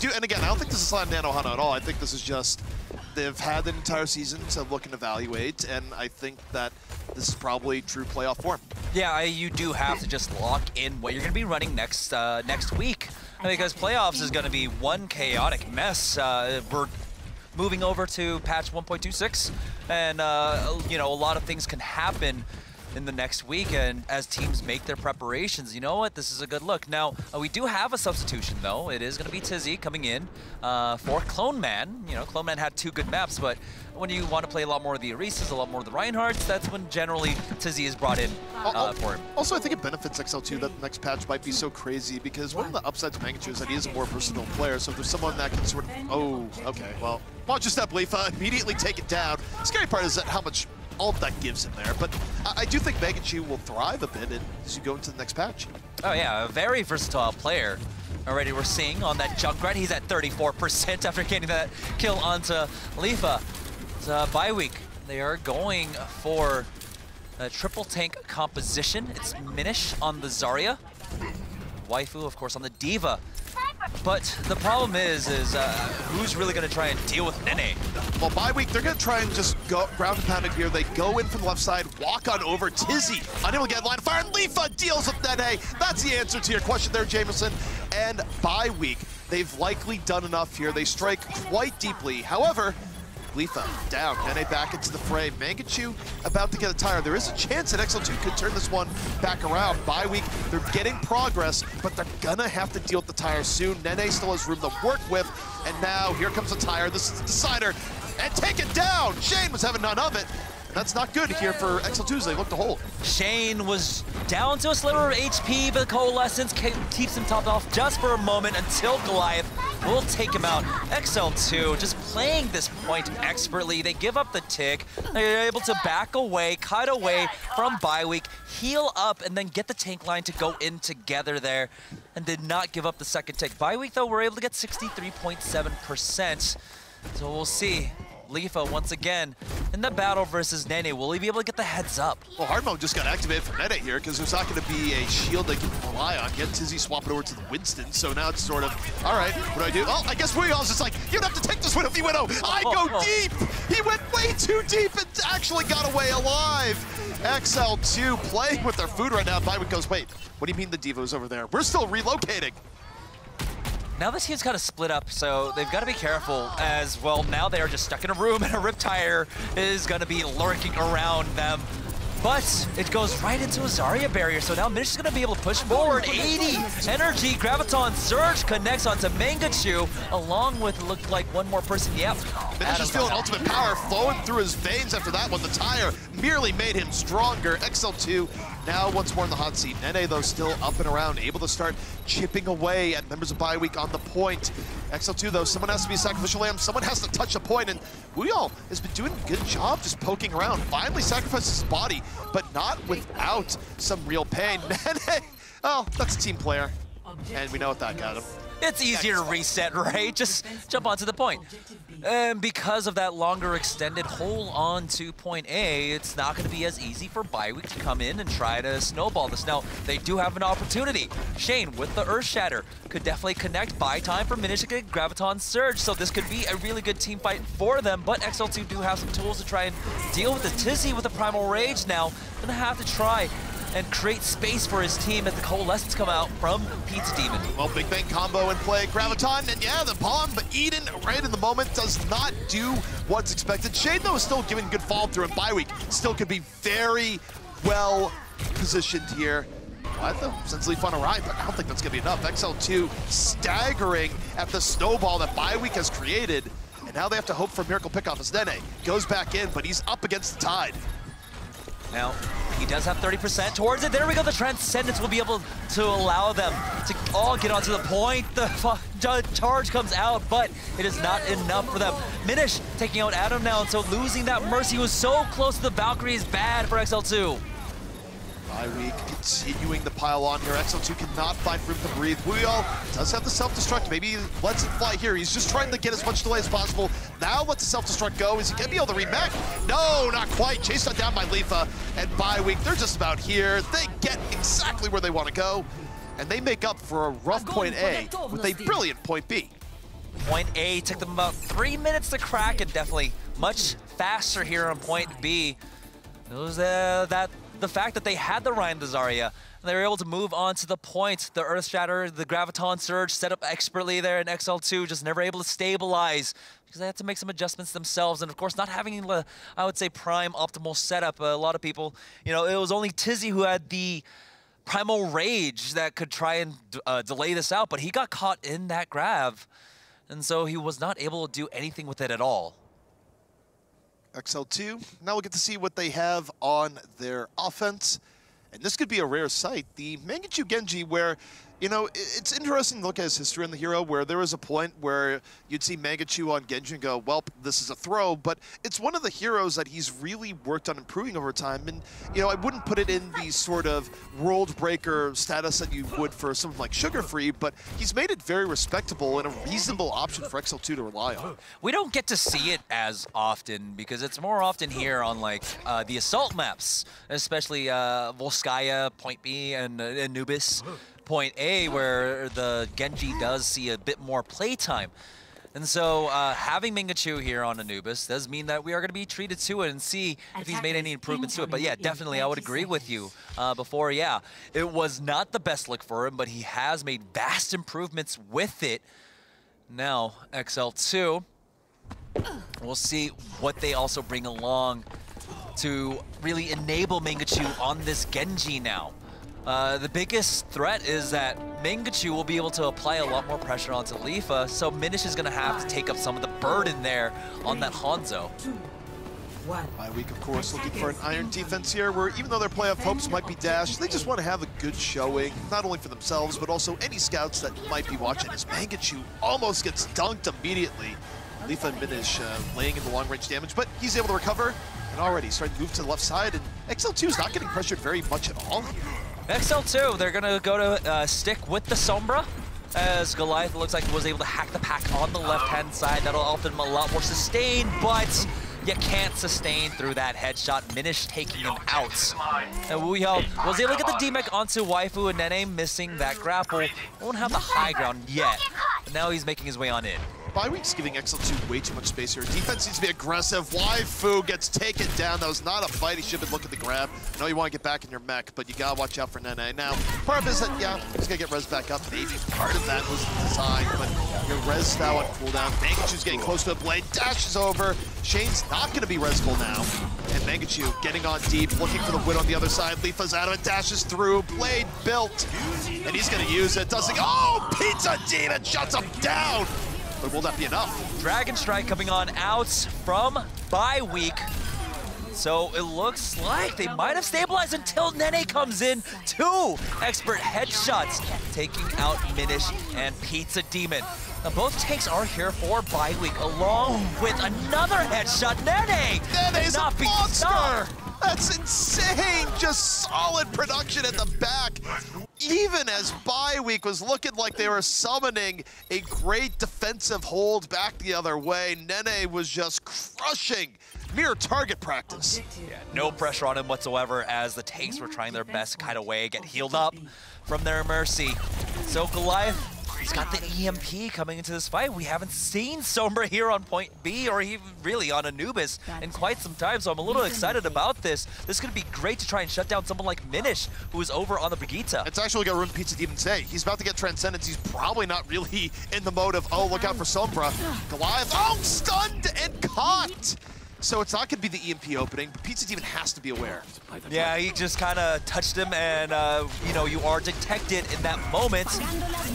do, and again, I don't think this is on Nanohana at all. I think this is just, they've had an entire season to look and evaluate, and I think that this is probably true playoff form. Yeah, you do have to just lock in what you're going to be running next week, because playoffs is going to be one chaotic mess. We're moving over to patch 1.26, and you know, a lot of things can happen in the next week, and as teams make their preparations, you know what, this is a good look. Now, we do have a substitution though. It is going to be Tizzy coming in for Clone Man. You know, Clone Man had 2 good maps, but when you want to play a lot more of the Arisas, a lot more of the Reinhardts, that's when generally Tizzy is brought in for him. Also, I think it benefits XL2 that the next patch might be so crazy, because one of the upsides of Mangachu is that he is a more versatile player, so if there's someone that can sort of, oh, okay, well, watch your step, Leafa, immediately take it down. The scary part is that how much all of that gives him there, but I do think Mangachu will thrive a bit as you go into the next patch. Oh yeah, a very versatile player. Already we're seeing on that Junkrat, he's at 34% after getting that kill onto Leafa. It's bye week. They are going for a triple tank composition. It's Minish on the Zarya, Waifu, of course, on the Diva. But the problem is who's really going to try and deal with Nene? Well, bye week, they're going to try and just go ground and pound it here. They go in from the left side, walk on over. Tizzy unable to get line of fire, and Leafa deals with Nene. That's the answer to your question there, Jamerson. And bye week, they've likely done enough here. They strike quite deeply. However, Leafa down, Nene back into the fray. Mangachu about to get a tire. There is a chance that XL2 could turn this one back around. Bye week, they're getting progress, but they're gonna have to deal with the tire soon. Nene still has room to work with, and now here comes the tire. This is the decider, and take it down. Shane was having none of it. And that's not good here for XL2 as they look to hold. Shane was down to a sliver of HP, but Coalescence keeps him topped off just for a moment until Goliath will take him out. XL2 just playing this point expertly. They give up the tick. They're able to back away, cut away from bye week, heal up, and then get the tank line to go in together there, and did not give up the second tick. Bye week, though, we're able to get 63.7%. So we'll see. Leafa once again in the battle versus Nene. Will he be able to get the heads up? Well, hard mode just got activated for Nene here because there's not going to be a shield they can rely on. Get Tizzy swap it over to the Winston. So now it's sort of, all right, what do I do? Oh, I guess Wuyo's just like, you'd have to take this one if you went, I go deep. He went way too deep and actually got away alive. XL2 playing with their food right now. Bywick goes, wait, what do you mean the Diva's over there? We're still relocating. Now this team's kind of split up, so they've got to be careful as well. Now they are just stuck in a room, and a Riptire is going to be lurking around them. But it goes right into a Zarya barrier, so now Minish is going to be able to push forward. 80 energy, Graviton Surge connects onto Mangachu, along with, looked like one more person. Yep. Minish is feeling ultimate power flowing through his veins after that one. The tire merely made him stronger. XL2 now once more in the hot seat. Nene, though, still up and around, able to start chipping away at members of bye week on the point. XL2, though, someone has to be a sacrificial lamb. Someone has to touch the point, and Wuyo has been doing a good job just poking around. Finally sacrifices his body, but not without some real pain. Nene, oh, that's a team player, and we know what that got him. It's easier to reset, right? Just jump onto the point. And because of that longer extended hold on to point A, it's not going to be as easy for bye week to come in and try to snowball this. Now, they do have an opportunity. Shane, with the Earth Shatter, could definitely connect. Buy time for Minish to get Graviton Surge, so this could be a really good team fight for them, but XL2 do have some tools to try and deal with the Tizzy with the Primal Rage now. Gonna have to try and create space for his team as the Coalescence come out from Pizza Demon. Well, Big Bang combo in play. Graviton, and yeah, the bomb, but Eden right in the moment does not do what's expected. Shade, though, is still giving good follow through, and bye week still could be very well positioned here. I thought since Leaf on a ride, but I don't think that's gonna be enough. XL2 staggering at the snowball that bye week has created, and now they have to hope for a miracle pickoff as Nene goes back in, but he's up against the tide. Now, he does have 30% towards it. There we go. The Transcendence will be able to allow them to all get onto the point. The charge comes out, but it is not enough for them. Minish taking out Adam now, and so losing that Mercy was so close to the Valkyrie is bad for XL2. Bye week continuing the pile on here. XL2 cannot find room to breathe. Wuyo does have the self-destruct. Maybe he lets it fly here. He's just trying to get as much delay as possible. Now let the self-destruct go. Is he gonna be able to remake? No, not quite. Chased down by Leafa. And bye week, they're just about here. They get exactly where they want to go. And they make up for a rough point A with a brilliant point B. Point A took them about 3 minutes to crack, and definitely much faster here on point B. It was the fact that they had the Ryan Dazaria, and they were able to move on to the point. The Earth Shatter, the Graviton Surge set up expertly there, and XL2 just never able to stabilize because they had to make some adjustments themselves. And of course, not having the, I would say, prime optimal setup. A lot of people, you know, it was only Tizzy who had the Primal Rage that could try and delay this out, but he got caught in that grab, and so he was not able to do anything with it at all. XL2, now we'll get to see what they have on their offense. And this could be a rare sight. The Mangachu Genji, where, you know, it's interesting to look at his history on the hero, where there was a point where you'd see Mangachu on Genji and go, well, this is a throw, but it's one of the heroes that he's really worked on improving over time. And, you know, I wouldn't put it in the sort of world breaker status that you would for something like Sugar Free, but he's made it very respectable and a reasonable option for XL2 to rely on. We don't get to see it as often because it's more often here on like the assault maps, especially Volskaya, Point B, and Anubis. Point A, where the Genji does see a bit more playtime. And so having Mangachu here on Anubis does mean that we are going to be treated to it and see if he's made any improvements to it. But yeah, definitely I would agree with you before. Yeah, it was not the best look for him, but he has made vast improvements with it. Now, XL2, we'll see what they also bring along to really enable Mangachu on this Genji now. The biggest threat is that Mangachu will be able to apply a lot more pressure onto Leafa, so Minish is going to have to take up some of the burden there on that Hanzo. Bi-Week, of course, looking for an iron defense here, where even though their playoff hopes might be dashed, they just want to have a good showing, not only for themselves, but also any scouts that might be watching, as Mangachu almost gets dunked immediately. Leafa and Minish laying in the long-range damage, but he's able to recover, and already starting to move to the left side, and XL2 is not getting pressured very much at all here. XL2, they're going to go to stick with the Sombra, as Goliath looks like he was able to hack the pack on the left-hand side. That'll offer him a lot more sustain, but you can't sustain through that headshot. Minish taking him out. And Wuyo was able to get the DMEC onto Waifu, and Nene missing that grapple. Won't have the high ground yet, but now he's making his way on in. Bi-Week's giving XL2 way too much space here. Defense needs to be aggressive. Waifu gets taken down. That was not a fight. He should have been looking to grab. I know you want to get back in your mech, but you gotta watch out for Nene. Now, part of it is that, yeah, he's gonna get res back up. Maybe part of that was the design, but your res now on cooldown. Mangachu's getting close to the blade, dashes over. Shane's not gonna be resful now. And Mangachu getting on deep, looking for the win on the other side. Leafa's out of it, dashes through, blade built, and he's gonna use it. Doesn't, oh, Pizza Demon shuts him down. But will that be enough? Dragon Strike coming on out from Bi-Week. So it looks like they might have stabilized until Nene comes in. 2 expert headshots taking out Minish and Pizza Demon. Now both takes are here for Bi-Week, along with another headshot. Nene's a monster! That's insane! Just solid production at the back. Even as Bi-Week was looking like they were summoning a great defensive hold back the other way, Nene was just crushing. Mere target practice. Yeah, no pressure on him whatsoever as the tanks were trying their best to kite away, get healed up from their mercy. So Goliath, he's got the EMP coming into this fight. We haven't seen Sombra here on point B or even really on Anubis in quite some time, so I'm a little excited about this. This could be great to try and shut down someone like Minish, who is over on the Brigitte. It's actually got room for Pizza Demon say. He's about to get Transcendence. He's probably not really in the mode of, oh, look out for Sombra. Goliath, oh, stunned and caught! So it's not going to be the EMP opening, but Pizza Demon has to be aware. Yeah, he just kind of touched him, and, you know, you are detected in that moment.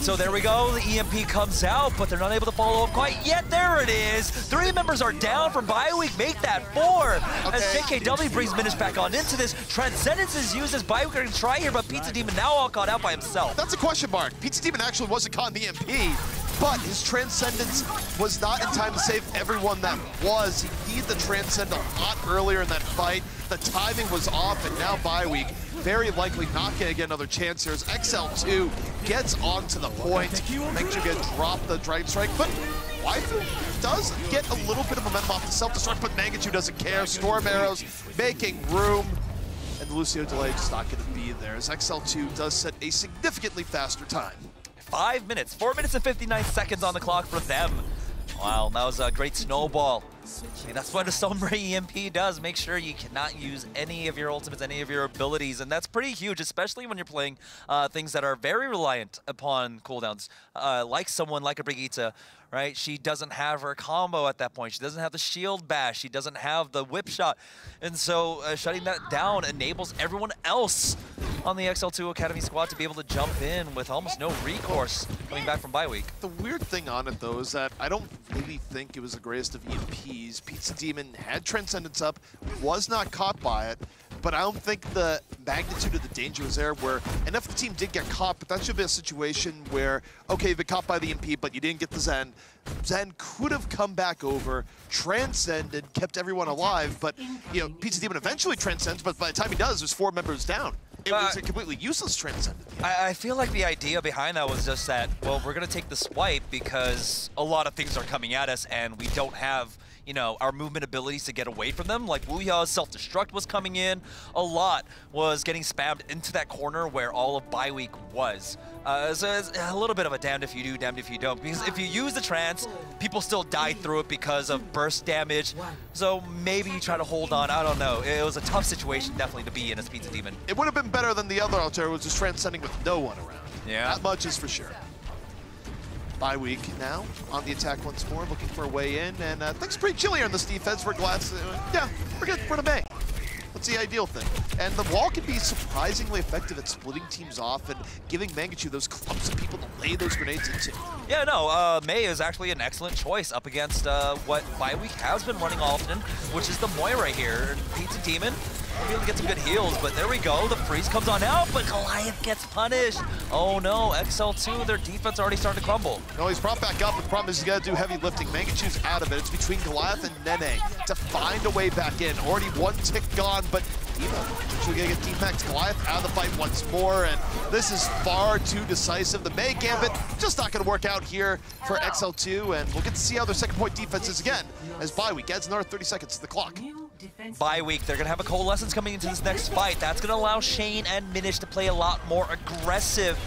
So there we go, the EMP comes out, but they're not able to follow up quite yet. There it is. 3 members are down from Bi-Week, make that 4. Okay. As JKW brings Minish back on into this. Transcendence is used as Bi-Week are going to try here, but Pizza Demon now all caught out by himself. That's a question mark. Pizza Demon actually wasn't caught in the EMP, but his Transcendence was not in time to save everyone that was. He needed the Transcend a lot earlier in that fight. The timing was off, and now Bi-Week very likely not going to get another chance here as XL2 gets onto the point. Makes you get dropped the Dragon Strike, but Waifu does get a little bit of momentum off the self-destruct, but Mangachu doesn't care. Storm Arrows making room, and the Lucio delay just not going to be there as XL2 does set a significantly faster time. 5 minutes, 4 minutes and 59 seconds on the clock for them. Wow, that was a great snowball. And that's what a Sombra EMP does. Make sure you cannot use any of your ultimates, any of your abilities, and that's pretty huge, especially when you're playing things that are very reliant upon cooldowns, like someone like a Brigitte, right? She doesn't have her combo at that point. She doesn't have the shield bash. She doesn't have the whip shot. And so shutting that down enables everyone else on the XL2 Academy squad to be able to jump in with almost no recourse coming back from bye week. The weird thing on it, though, is that I don't really think it was the greatest of EMPs. Pizza Demon had Transcendence up, was not caught by it, but I don't think the magnitude of the danger was there where enough of the team did get caught, but that should be a situation where, okay, you've been caught by the EMP, but you didn't get the Zen. Zen could have come back over, transcended, kept everyone alive, but, you know, Pizza Demon eventually transcends, but by the time he does, there's 4 members down. It was a completely useless transcend. I feel like the idea behind that was just that, well, we're going to take the swipe because a lot of things are coming at us and we don't have, you know, our movement abilities to get away from them. Like Wuya's self-destruct was coming in. A lot was getting spammed into that corner where all of bye week was. So it's a little bit of a damned if you do, damned if you don't. Because if you use the trance, people still die through it because of burst damage. So maybe you try to hold on. I don't know. It was a tough situation definitely to be in as Pizza Demon. It would have been better than the other alternative, which was transcending with no one around. Yeah. That much is for sure. Bye week now, on the attack once more, looking for a way in, and things pretty chilly on this defense. We're glad, yeah, we're good for the May. That's the ideal thing. And the wall can be surprisingly effective at splitting teams off and giving Mangachu those clumps of people to lay those grenades into. Yeah, no, May is actually an excellent choice up against what bye week has been running often, which is the Moira here. Pizza Demon will be able to get some good heals, but there we go. The freeze comes on out, but Goliath gets punished. Oh no, XL2, their defense already starting to crumble. No, he's brought back up, but the problem is he's got to do heavy lifting. Mangachu's out of it. It's between Goliath and Nene to find a way back in. Already one tick gone, but Eva actually gonna get defects. Goliath out of the fight once more, and this is far too decisive. The May Gambit just not gonna work out here for XL2, and we'll get to see how their second point defense is again as bye week adds another 30 seconds to the clock. Bye week, they're gonna have a Coalescence coming into this next fight. That's gonna allow Shane and Minish to play a lot more aggressive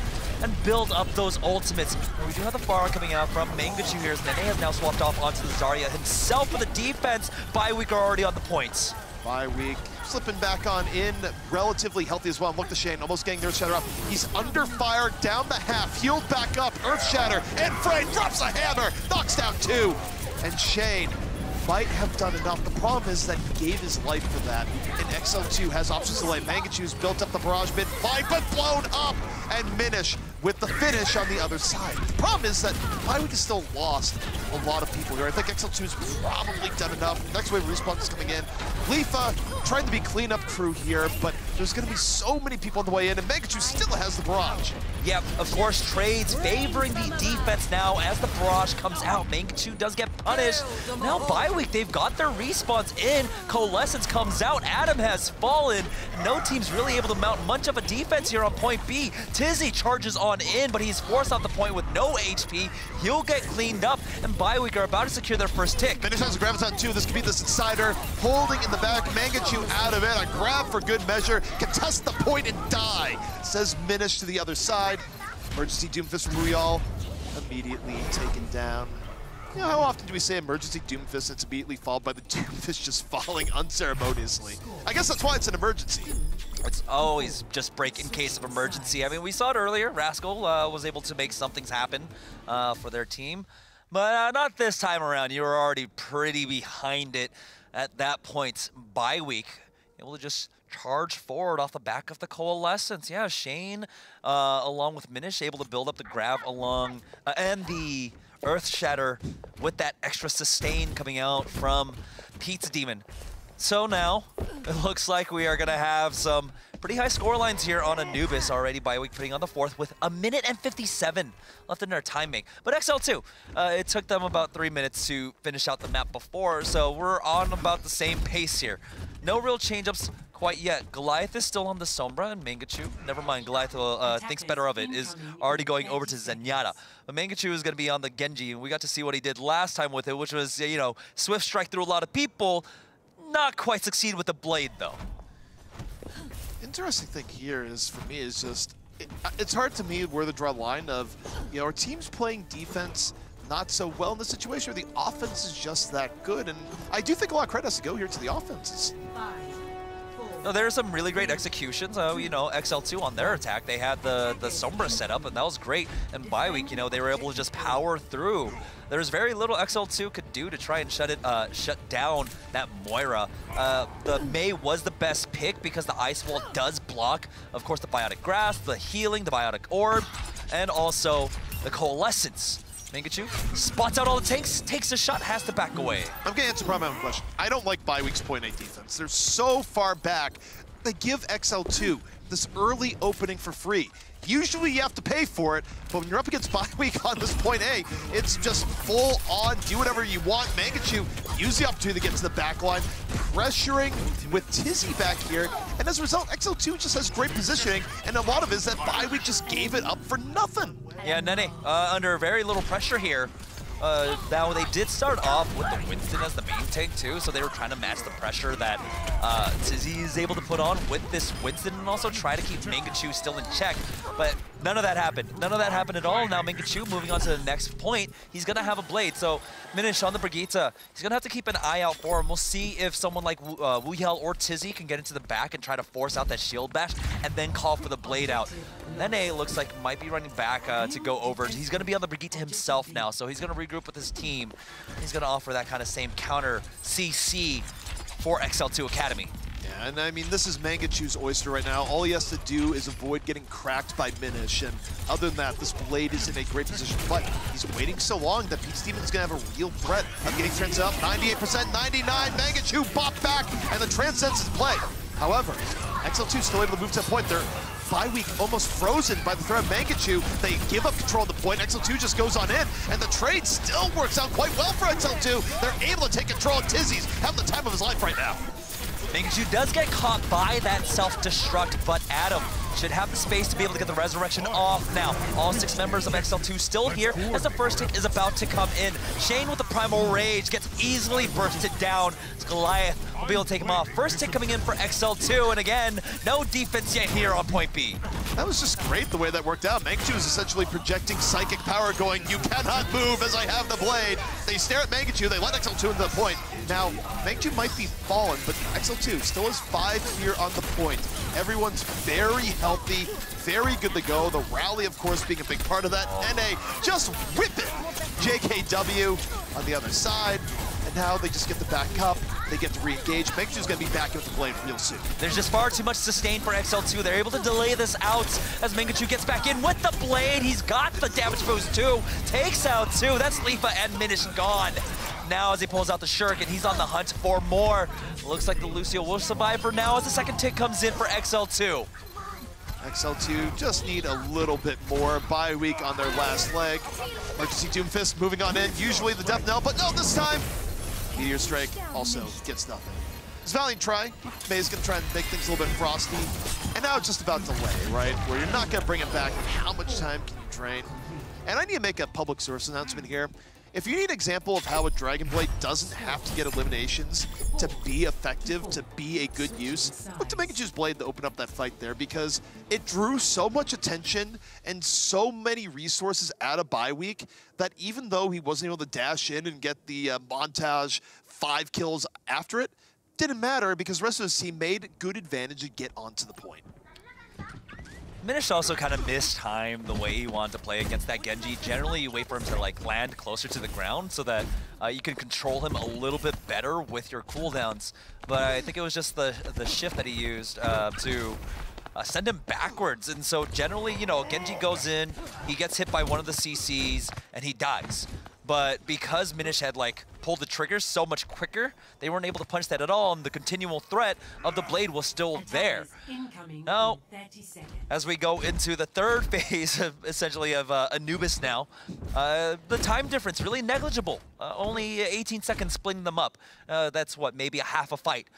and build up those ultimates. And we do have the Pharah coming out from Mangachu here, as Nene has now swapped off onto the Zarya himself for the defense. Bye week are already on the points. Bye week slipping back on in, relatively healthy as well. Look to Shane, almost getting the Earthshatter up. He's under fire, down the half, healed back up, Earthshatter, and Frey drops a hammer, knocks down 2. And Shane might have done enough. The problem is that he gave his life for that. And XL2 has options to lay. Mangachu's built up the barrage mid, fine, but blown up. And Minish with the finish on the other side. The problem is that Bye-Week has still lost a lot of people here. I think XL2's probably done enough. Next wave of respawn is coming in. Leafa trying to be cleanup crew here, but there's going to be so many people on the way in, and Mangachu still has the barrage. Yep, of course, trades favoring the defense now as the barrage comes out. Mangachu does get punished. Now bye week, they've got their respawns in. Coalescence comes out. Adam has fallen. No team's really able to mount much of a defense here on point B. Tizzy charges on in, but he's forced off the point with no HP. He'll get cleaned up, and bye week are about to secure their first tick. Finish has a Graviton 2. This could be this Insider holding in the back. Mangachu out of it. A grab for good measure. Contest the point and die, says Minish to the other side. Emergency Doomfist from Ruyal immediately taken down. You know, how often do we say emergency Doomfist and it's immediately followed by the Doomfist just falling unceremoniously? I guess that's why it's an emergency. It's always just break in case of emergency. I mean, we saw it earlier. Rascal was able to make some things happen for their team. But not this time around. You were already pretty behind it at that point. Bye week, able to just charge forward off the back of the Coalescence. Yeah, Shane, along with Minish, able to build up the grab along, and the Earthshatter with that extra sustain coming out from Pizza Demon. So now, it looks like we are going to have some pretty high score lines here on Anubis already. Bye week putting on the 4th with 1 minute and 57 left in their timing. But XL2, it took them about 3 minutes to finish out the map before, so we're on about the same pace here. No real change-ups quite yet. Goliath is still on the Sombra, and Mangachu, never mind, Goliath thinks better of it, is already going over to Zenyatta. But Mangachu is going to be on the Genji, and we got to see what he did last time with it, which was, you know, swift strike through a lot of people. Not quite succeed with the blade, though. Interesting thing here is, for me, is just it's hard to me where to draw a line of, you know, are teams playing defense not so well in this situation, or the offense is just that good? And I do think a lot of credit has to go here to the offenses. No, there are some really great executions. You know, XL2 on their attack, they had the Sombra set up, and that was great. And bye week, you know, they were able to just power through. There's very little XL2 could do to try and shut down that Moira. The Mei was the best pick because the Ice Wall does block, of course, the Biotic Grass, the healing, the Biotic Orb, and also the Coalescence. Mangachu spots out all the tanks, takes a shot, has to back away. I'm going to answer probably my own question. I don't like bye week's point A defense. They're so far back. They give XL2 this early opening for free. Usually you have to pay for it, but when you're up against bye week on this point A, it's just full on, do whatever you want. Mangachu use the opportunity to get to the back line, pressuring with Tizzy back here, and as a result, XL2 just has great positioning, and a lot of it is that bye week just gave it up for nothing. Yeah, Nene, under very little pressure here. Now, they did start off with the Winston as the main tank, too, so they were trying to match the pressure that Tizzy is able to put on with this Winston and also try to keep Mangachu still in check. But none of that happened. None of that happened at all. Now, Mangachu moving on to the next point. He's going to have a blade, so Minish on the Brigitte. He's going to have to keep an eye out for him. We'll see if someone like Wuyel or Tizzy can get into the back and try to force out that shield bash and then call for the blade out. Nene looks like might be running back to go over. He's going to be on the Brigitte himself now, so he's going to regroup with his team. He's going to offer that kind of same counter CC for XL2 Academy. Yeah, and I mean, this is Mangachu's oyster right now. All he has to do is avoid getting cracked by Minish, and other than that, this blade is in a great position, but he's waiting so long that Pete Stevens is going to have a real threat of getting Transcend up. 98%, 99, Mangachu bop back, and the Transcends is play. However, XL2 still able to move to a point there. Bye week almost frozen by the threat of Mangachu. They give up control of the point. XL2 just goes on in, and the trade still works out quite well for XL2. They're able to take control of Tizzy's, having the time of his life right now. Mangachu does get caught by that self-destruct, but Adam should have the space to be able to get the resurrection off now. All 6 members of XL2 still here as the first hit is about to come in. Shane with the Primal Rage gets easily bursted down. Goliath will be able to take him off. First hit coming in for XL2, and again, no defense yet here on point B. That was just great the way that worked out. Mangachu is essentially projecting psychic power going, you cannot move as I have the blade. They stare at Mangachu, they let XL2 into the point. Now, Mangachu might be fallen, but XL2 still has 5 here on the point. Everyone's very healthy, very good to go. The rally, of course, being a big part of that. NA just whipping JKW on the other side. And now they just get the back up, they get to re-engage. Mangachu's gonna be back with the blade real soon. There's just far too much sustain for XL2. They're able to delay this out as Mangachu gets back in with the blade. He's got the damage boost too. Takes out 2. That's Lifa and Minish gone. Now as he pulls out the Shuriken, he's on the hunt for more. Looks like the Lucio will survive for now as the second tick comes in for XL2. XL2 just need a little bit more. Bye week on their last leg. Emergency Doomfist moving on in. Usually the Death Knell, but no, this time Meteor Strike also gets nothing. It's a valiant try. May's gonna try and make things a little bit frosty. And now it's just about delay, right? Where you're not gonna bring it back. How much time can you drain? And I need to make a public source announcement here. If you need an example of how a Dragon Blade doesn't have to get eliminations to be effective, to be a good use, look to Mangachu's blade to open up that fight there, because it drew so much attention and so many resources out of bye week that even though he wasn't able to dash in and get the montage 5 kills after it, didn't matter because the rest of his team made good advantage to get onto the point. Minish also kind of mistimed the way he wanted to play against that Genji. Generally, you wait for him to like land closer to the ground so that you can control him a little bit better with your cooldowns. But I think it was just the shift that he used to send him backwards. And so generally, you know, Genji goes in, he gets hit by one of the CCs, and he dies. But because Minish had like pulled the triggers so much quicker, they weren't able to punch that at all, and the continual threat of the blade was still there. Now, as we go into the third phase of essentially of Anubis now, the time difference really negligible. Only 18 seconds splitting them up. That's what, maybe a half a fight.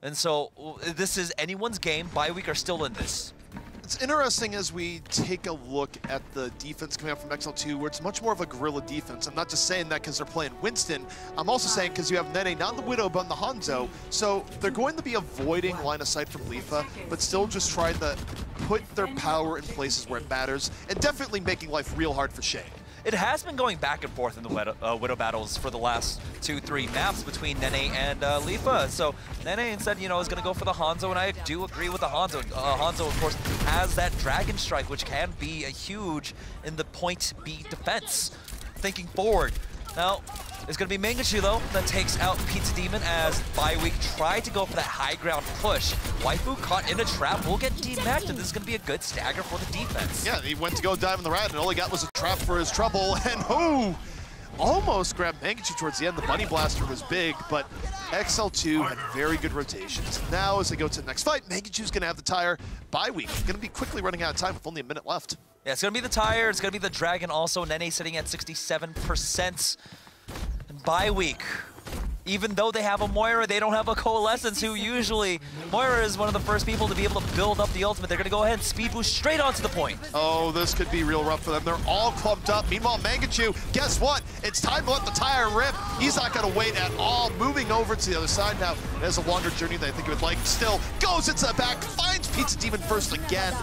And so this is anyone's game. Bye week are still in this. It's interesting as we take a look at the defense coming out from XL2, where it's much more of a guerrilla defense. I'm not just saying that because they're playing Winston. I'm also saying because you have Nene, not the Widow, but on the Hanzo. So they're going to be avoiding line of sight from Leafa, but still just trying to put their power in places where it matters, and definitely making life real hard for Shane. It has been going back and forth in the Widow battles for the last 2-3 maps between Nene and Leafa. So Nene instead, is going to go for the Hanzo, and I do agree with the Hanzo. Hanzo, of course, has that Dragon Strike, which can be a huge in the point B defense. Thinking forward. Now, it's going to be Mangachu, though, that takes out Pizza Demon as Bi-Week tried to go for that high ground push. Waifu caught in a trap will get dematched, and this is going to be a good stagger for the defense. Yeah, he went to go dive in the rat, and all he got was a trap for his trouble, and almost grabbed Mangachu towards the end. The Bunny Blaster was big, but XL2 had very good rotations. Now, as they go to the next fight, Mangachu's going to have the tire. Bi-Week going to be quickly running out of time with only a minute left. Yeah, it's going to be the tire. It's going to be the Dragon also. Nene sitting at 67%. And Bi-Week, even though they have a Moira, they don't have a Coalescence, who usually, Moira is one of the first people to be able to build up the ultimate. They're going to go ahead and speed boost straight onto the point. Oh, this could be real rough for them. They're all clumped up. Meanwhile, Mangachu, guess what? It's time to let the tire rip. He's not going to wait at all. Moving over to the other side now. It has a longer journey than I think he would like. Still goes into the back, finds Pizza Demon first again.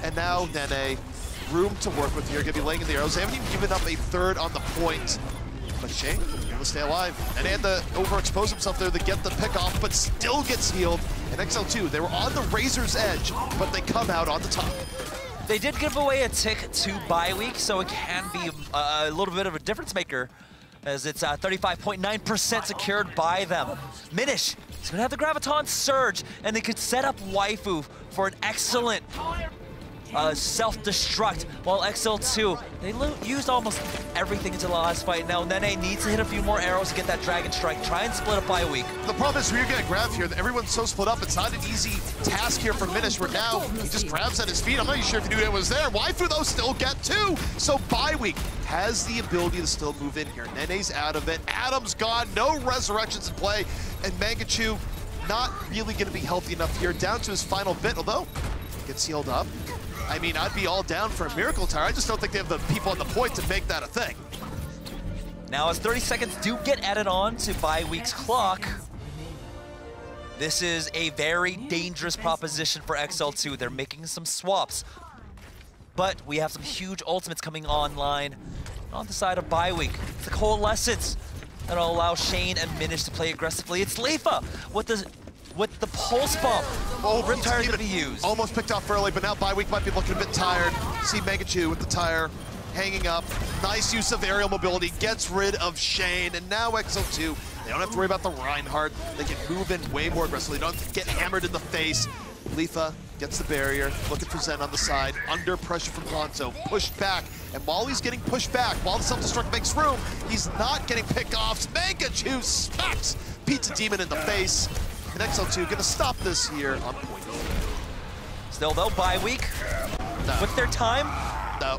And now Nene, room to work with here. Going to be laying in the arrows. They haven't even given up a third on the point. But Shane, able to stay alive. And he had to overexpose himself there to get the pick off, but still gets healed. And XL2, they were on the razor's edge, but they come out on the top. They did give away a tick to Bi-Week, so it can be a little bit of a difference maker, as it's 35.9% secured by them. Minish is going to have the Graviton Surge, and they could set up Waifu for an excellent self-destruct, while XL2, they used almost everything into the last fight. Now Nene needs to hit a few more arrows to get that Dragon Strike. Try and split up Bi-Week. The problem is when you're getting grabbed here, everyone's so split up, it's not an easy task here for Minish, where now he just grabs at his feet. I'm not even sure if he knew it was there. Waifu, though, still get two. So Bi-Week has the ability to still move in here. Nene's out of it. Adam's gone. No resurrections in play. And Mangachu not really going to be healthy enough here. Down to his final bit, although gets healed up. I mean, I'd be all down for a Miracle Tire. I just don't think they have the people on the point to make that a thing. Now, as 30 seconds do get added on to Bi-Week's clock, this is a very dangerous proposition for XL2. They're making some swaps. But we have some huge ultimates coming online on the side of Bi-Week. The Coalescence that'll allow Shane and Minish to play aggressively. It's Leafa with the Pulse Bomb. Oh, Rip Tire going to be used. Almost picked off early, but now Bi-Week might be looking a bit tired. See Mangachu with the tire hanging up. Nice use of aerial mobility, gets rid of Shane, and now XL2, they don't have to worry about the Reinhardt. They can move in way more aggressively. They don't have to get hammered in the face. Leafa gets the barrier, looking for Zen on the side, under pressure from Hanzo, pushed back, and while he's getting pushed back, while the self-destruct makes room, he's not getting pick-offs. Mangachu smacks Pizza Demon in the face. And XL2 gonna stop this here on point. Still though, Bi-Week, with their time,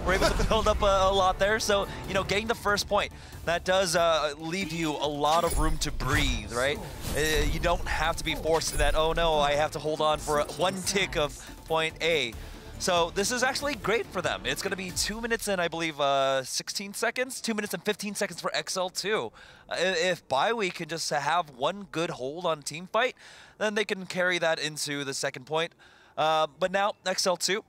we're able to build up a lot there. So, getting the first point, that does leave you a lot of room to breathe, right? You don't have to be forced to that, oh no, I have to hold on for one tick of point A. So this is actually great for them. It's going to be 2 minutes and I believe 16 seconds, 2 minutes and 15 seconds for XL2. If Bi-Week can just have one good hold on team fight, then they can carry that into the second point. But now XL2,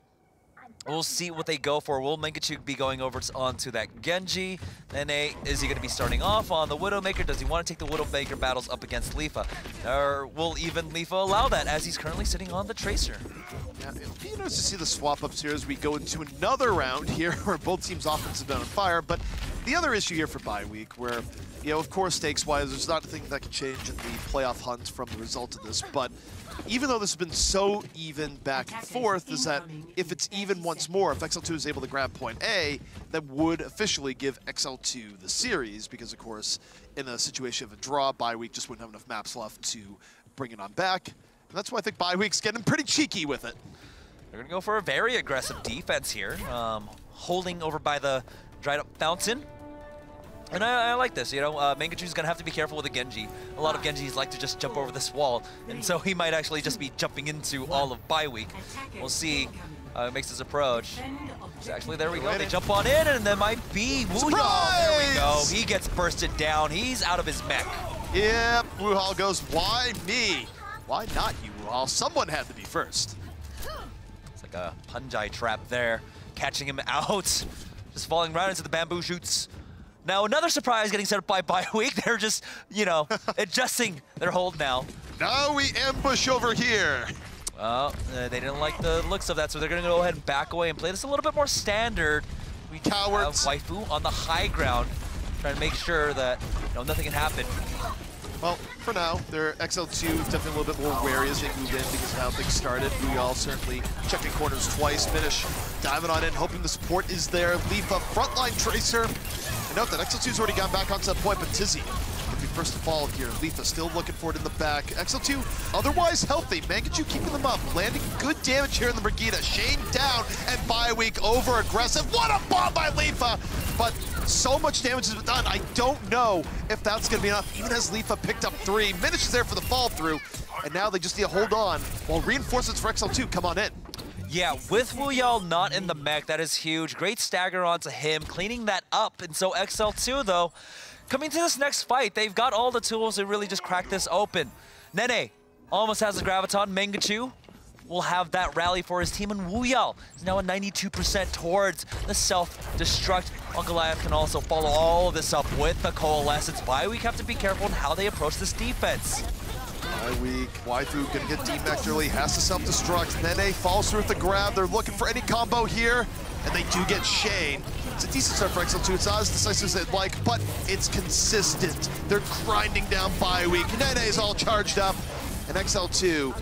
we'll see what they go for. Will Mangachu be going over onto that Genji? Nene, is he going to be starting off on the Widowmaker? Does he want to take the Widowmaker battles up against Leafa? Or will even Leafa allow that as he's currently sitting on the Tracer? Yeah, it'll be interesting to see the swap-ups here as we go into another round here where both teams' offense have been on fire. But the other issue here for Bi-Week where, of course, stakes-wise, there's not a thing that can change in the playoff hunt from the result of this. But even though this has been so even back and forth, is that if it's even once more, if XL2 is able to grab point A, that would officially give XL2 the series, because of course, in a situation of a draw, Bi-Week just wouldn't have enough maps left to bring it on back. And that's why I think Bi-Week's getting pretty cheeky with it. They're gonna go for a very aggressive defense here, holding over by the dried up fountain. And I like this, Mangachu's gonna have to be careful with the Genji. A lot of Genjis like to just jump over this wall, and so he might actually just be jumping into all of Bi-Week. We'll see makes his approach. Actually, there we go. They jump on in, and there might be Wu Yao. There we go. He gets bursted down. He's out of his mech. Yep, Wuhal goes, why me? Why not you, Wuhal? Someone had to be first. It's like a punjai trap there, catching him out. Just falling right into the bamboo shoots. Now another surprise getting set up by Bioweek. They're just, you know, adjusting their hold now. Now we ambush over here. Well, they didn't like the looks of that, so they're going to go ahead and back away and play this a little bit more standard. We Cowards. have Waifu on the high ground, trying to make sure that, you know, nothing can happen. Well, for now, their XL2 is definitely a little bit more wary as they move in because of how things started. We all certainly checking corners twice. Minish diving on in, hoping the support is there. Leafa, frontline Tracer. And note that XL2's already gone back onto that point, but Tizzy can be first to fall here. Leafa still looking for it in the back. XL2 otherwise healthy. Mangachu keeping them up, landing good damage here in the Brigida. Shane down, and Bioweek over aggressive. What a bomb by Leafa! But so much damage has been done. I don't know if that's going to be enough, even as Leafa picked up 3. Minish is there for the fall through, and now they just need to hold on while reinforcements for XL2 come on in. Yeah, with Wu Yao not in the mech, that is huge. Great stagger onto him, cleaning that up. And so XL2, though, coming to this next fight, they've got all the tools to really just crack this open. Nene almost has the Graviton. Mangachu will have that rally for his team, and Wu Yao is now at 92% towards the self-destruct. Goliath can also follow all of this up with the Coalescence. Bioweek have to be careful in how they approach this defense. Bioweek, Waifu gonna get D-Max early, has to self-destruct. Nene falls through with the grab. They're looking for any combo here, and they do get Shane. It's a decent start for XL2. It's not as decisive as they'd like, but it's consistent. They're grinding down Bioweek. Nene's all charged up, and XL2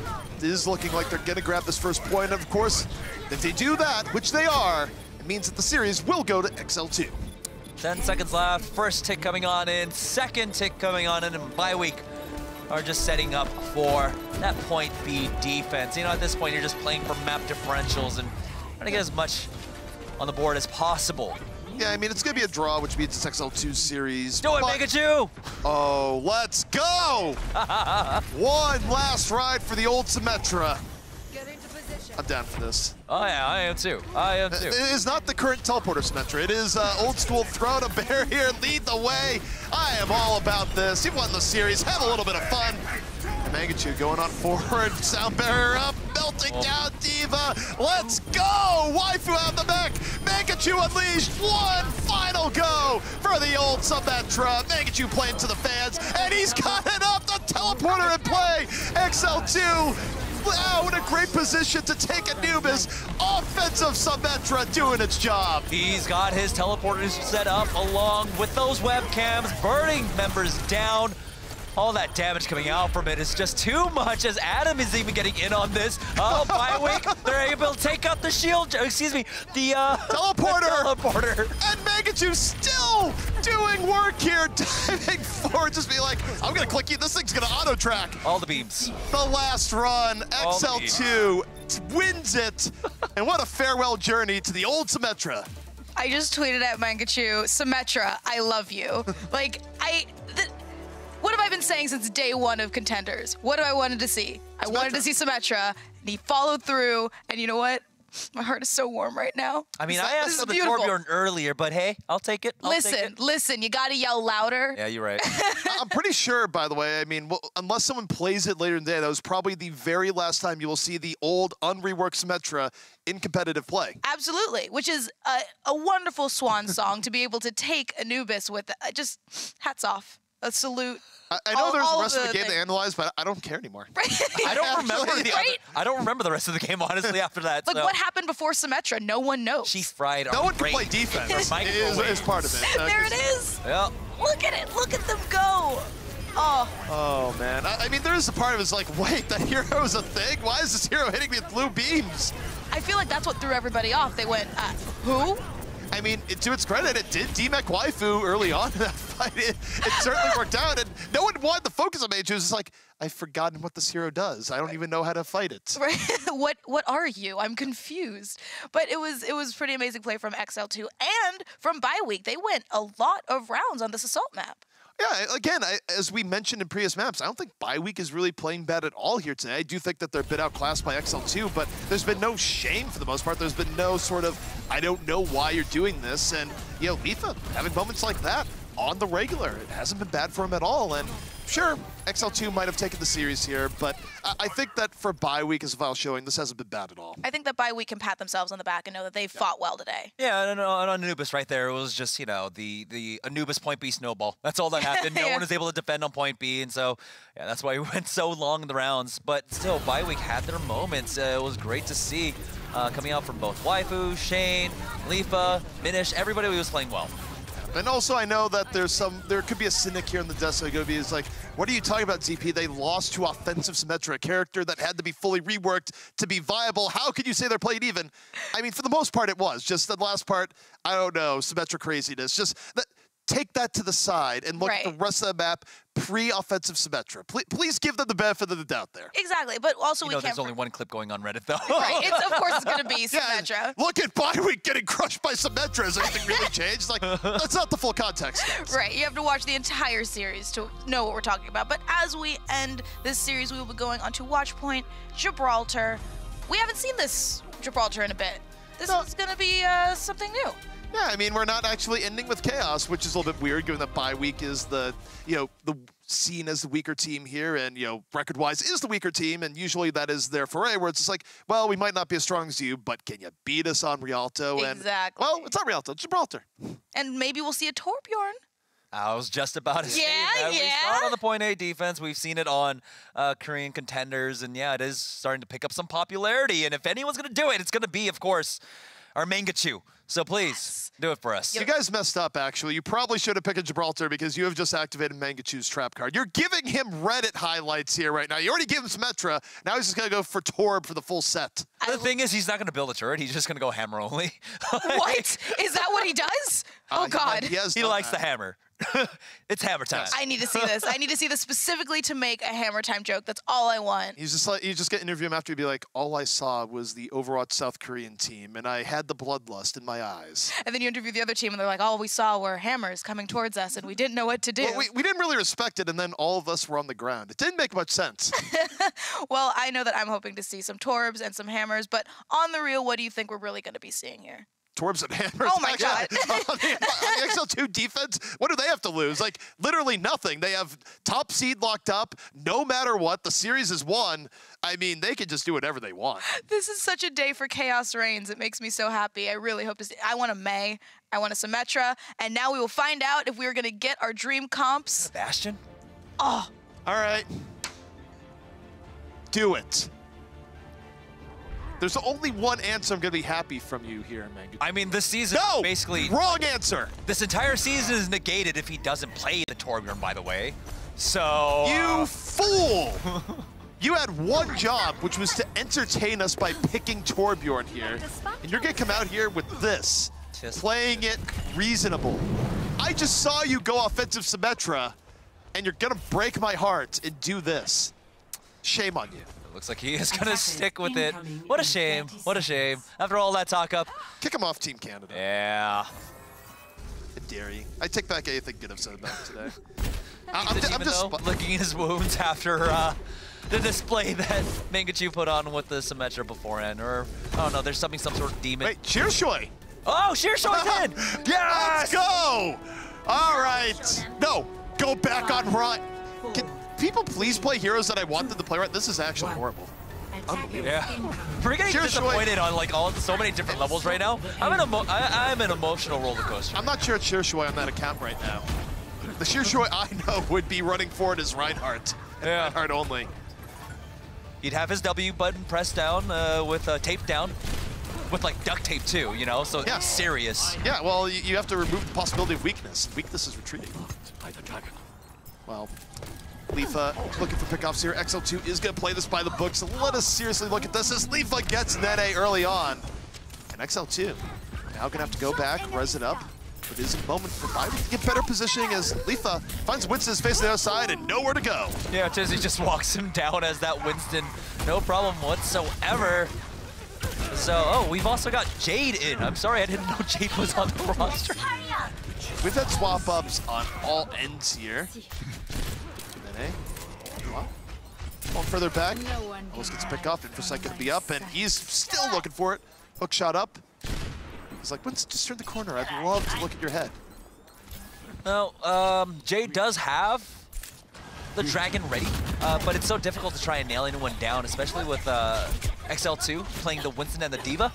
is looking like they're gonna grab this first point. Of course, if they do that, which they are, it means that the series will go to XL2. 10 seconds left. First tick coming on in, second tick coming on in, and Bioweek are just setting up for that point B defense. You know, at this point, you're just playing for map differentials and trying to get as much on the board as possible. Yeah, I mean, it's gonna be a draw, which means it's XL2 series. Do it, Pikachu! Oh, let's go! One last ride for the old Symmetra. I'm down for this. Oh yeah, I am too. I am too. It is not the current teleporter Symmetra. It is old school throw to bear here, lead the way. I am all about this. He won the series, have a little bit of fun. And Mangachu going on forward, sound barrier up, melting down Diva. Let's go! Waifu out the mech. Mangachu unleashed. One final go for the old Symmetra. Mangachu playing to the fans, and he's got it up. The teleporter in play. XL2. Wow, in a great position to take Anubis. Offensive Symmetra doing its job. He's got his teleporters set up along with those webcams, burning members down. All that damage coming out from it is just too much, as Adam is even getting in on this. Oh, Bioweek, they're able to take out the shield, excuse me, the teleporter. And Mangachu still doing work here, diving forward, just be like, I'm gonna click you, this thing's gonna auto-track. All the beams. The last run, XL2 wins it. And what a farewell journey to the old Symmetra. I just tweeted at Mangachu, Symmetra, I love you. Like, what have I been saying since day one of Contenders? What have I wanted to see? I wanted to see Symmetra, and he followed through, and you know what? My heart is so warm right now. I mean, I asked for the Torbjorn earlier, but hey, I'll take it. Listen, you gotta yell louder. Yeah, you're right. I'm pretty sure, by the way, I mean, well, unless someone plays it later in the day, that was probably the very last time you will see the old, unreworked Symmetra in competitive play. Absolutely, which is a wonderful swan song to be able to take Anubis with. Just hats off. A salute. I know there's the rest of the game to analyze, but I don't care anymore. I don't remember the rest of the game, honestly, after that. Like, what happened before Symmetra? No one knows. She fried No one can play defense. is part of it. There it is. Yeah. Look at it. Look at them go. Oh, man. I mean, there's a part of it's like, wait, that hero is a thing? Why is this hero hitting me with blue beams? I feel like that's what threw everybody off. They went, who? I mean, to its credit, it did D-Mech Waifu early on in that fight. It certainly worked out, and no one wanted the focus on Mangachu. It was like, I've forgotten what this hero does. I don't even know how to fight it. Right? What are you? I'm confused. But it was pretty amazing play from XL2 and from Bioweek. They went a lot of rounds on this assault map. Yeah, again, as we mentioned in previous maps, I don't think bye week is really playing bad at all here today. I do think that they're a bit outclassed by XL2, but there's been no shame for the most part. There's been no sort of, I don't know why you're doing this. And, you know, Lifa having moments like that on the regular. It hasn't been bad for him at all. And sure, XL2 might have taken the series here, but I think that for bye week as Vile showing, this hasn't been bad at all. I think that bye week can pat themselves on the back and know that they've fought well today. Yeah, and on Anubis right there, it was just, you know, the Anubis point B snowball. That's all that happened. No one was able to defend on point B, and so, yeah, that's why we went so long in the rounds. But still, bye week had their moments. It was great to see coming out from both Waifu, Shane, Lifa, Minish, everybody was playing well. And also, I know that there could be a cynic here in the Deso Gobi is like, what are you talking about, ZP? They lost to offensive Symmetra, a character that had to be fully reworked to be viable. How could you say they're played even? I mean, for the most part, it was. Just the last part, I don't know, Symmetra craziness. Just that, take that to the side and look at the rest of the map pre-offensive Symmetra. Please give them the benefit of the doubt there. Exactly, but also we can't... there's only one clip going on Reddit, though. Right, of course it's going to be Symmetra. Yeah, look at bye week getting crushed by Symmetra. Has anything really changed? Like, that's not the full context, guys. Right, you have to watch the entire series to know what we're talking about. But as we end this series, we will be going on to Watchpoint, Gibraltar. We haven't seen this Gibraltar in a bit. This is going to be something new. Yeah, I mean, we're not actually ending with Chaos, which is a little bit weird, given that bye week is the seen as the weaker team here, and, you know, record-wise is the weaker team, and usually that is their foray, where it's just like, well, we might not be as strong as you, but can you beat us on Rialto? Exactly. And, well, it's not Rialto, it's Gibraltar. And maybe we'll see a Torbjorn. I was just about to say that. We saw it on the point A defense. We've seen it on Korean Contenders, and yeah, it is starting to pick up some popularity. And if anyone's going to do it, it's going to be, of course, our Mangachu. So please, do it for us. You guys messed up, actually. You probably should have picked a Gibraltar because you have just activated Mangachu's trap card. You're giving him Reddit highlights here right now. You already gave him Symmetra. Now he's just going to go for Torb for the full set. The thing is, he's not going to build a turret. He's just going to go hammer only. What? Is that what he does? Oh, God. He likes the hammer. It's hammer time. I need to see this. I need to see this specifically to make a hammer time joke. That's all I want. He's just like, you just get interview him after, he'd be like, all I saw was the Overwatch South Korean team, and I had the bloodlust in my eyes. And then you interview the other team, and they're like, all we saw were hammers coming towards us, and we didn't know what to do. Well, we didn't really respect it, and then all of us were on the ground. It didn't make much sense. Well, I know that I'm hoping to see some Torbs and some hammers, but on the real, what do you think we're really going to be seeing here? Torbs and hammers. Oh my God. on the XL2 defense, what do they have to lose? Like, literally nothing. They have top seed locked up. No matter what, the series is won. I mean, they can just do whatever they want. This is such a day for Chaos Reigns. It makes me so happy. I really hope to see. I want a May. I want a Symmetra. And now we will find out if we're going to get our dream comps. Bastion? Oh. All right. Do it. There's only one answer I'm going to be happy from you here, Mangachu. I mean, this season basically... wrong answer. This entire season is negated if he doesn't play the Torbjorn, by the way. So... You fool! You had one job, which was to entertain us by picking Torbjorn here. And you're going to come out here with this, playing it reasonable. I just saw you go offensive Symmetra, and you're going to break my heart and do this. Shame on you. Looks like he is going to stick with it. What a shame. What a shame. After all that talk up. Kick him off Team Canada. Yeah. I dare you. I take back anything good I've said about him today. I'm just licking his wounds after the display that Mangachu put on with the Symmetra beforehand. Or, I don't know, there's some sort of demon. Wait, Shearshoy! Oh, Shearshoy did! Let's Yes! go! All right. No, go back on right. Can people please play heroes that I wanted to play right? This is actually horrible. Yeah. We're getting disappointed on like so many different levels right now. I'm an emotional roller coaster. I'm not sure it's Shearshoy on that account right now. The Shearshoy I know would be running forward as Reinhardt. Yeah. Reinhardt only. He'd have his W button pressed down with tape down. With like duct tape too, you know, so it's serious. Yeah, well, you have to remove the possibility of weakness. Weakness is retreating. Well, Lifa looking for pickoffs here. XL2 is going to play this by the book, so let us seriously look at this as Lifa gets Nene early on. And XL2 now going to have to go back, res it up. It is a moment for Biden to get better positioning as Lifa finds Winston's face on the other side and nowhere to go. Yeah, Tizzy just walks him down as that Winston. No problem whatsoever. So, we've also got Jade in. I'm sorry, I didn't know Jade was on the roster. We've had swap ups on all ends here. Nene. Well, going further back. Almost gets a pick off. Infosight gonna be up, and he's still looking for it. Hook shot up. He's like, Winston, just turn the corner. I'd love to look at your head. Well, Jade does have the dragon ready, but it's so difficult to try and nail anyone down, especially with XL2 playing the Winston and the Diva.